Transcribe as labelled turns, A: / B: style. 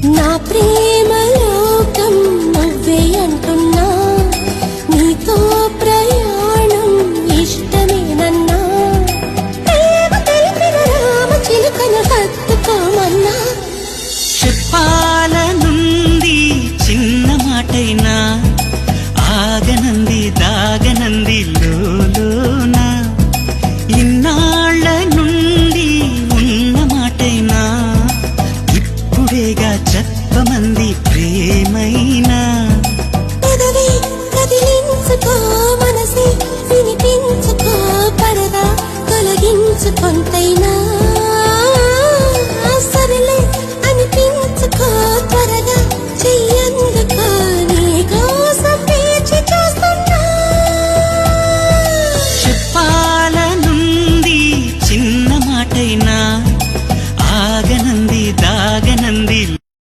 A: నా ప్రేమ లోకం నువ్వే అంటున్నా, నీతో ప్రయాణం ఇష్టమేనన్నా, ప్రేమ తెలిపిన రామ చిలుకను హత్తుకోమన్నా.
B: చెప్పాలనుంది చిన్న మాటైనా, ఆగనంది దాగనంది లోలోన, ఇన్నాళ్ళ నుండి ఉన్న మాటైనా, ఇప్పుడేగా చెప్పమంది ప్రేమైనా.
A: పెదవి కదిలించుకోమ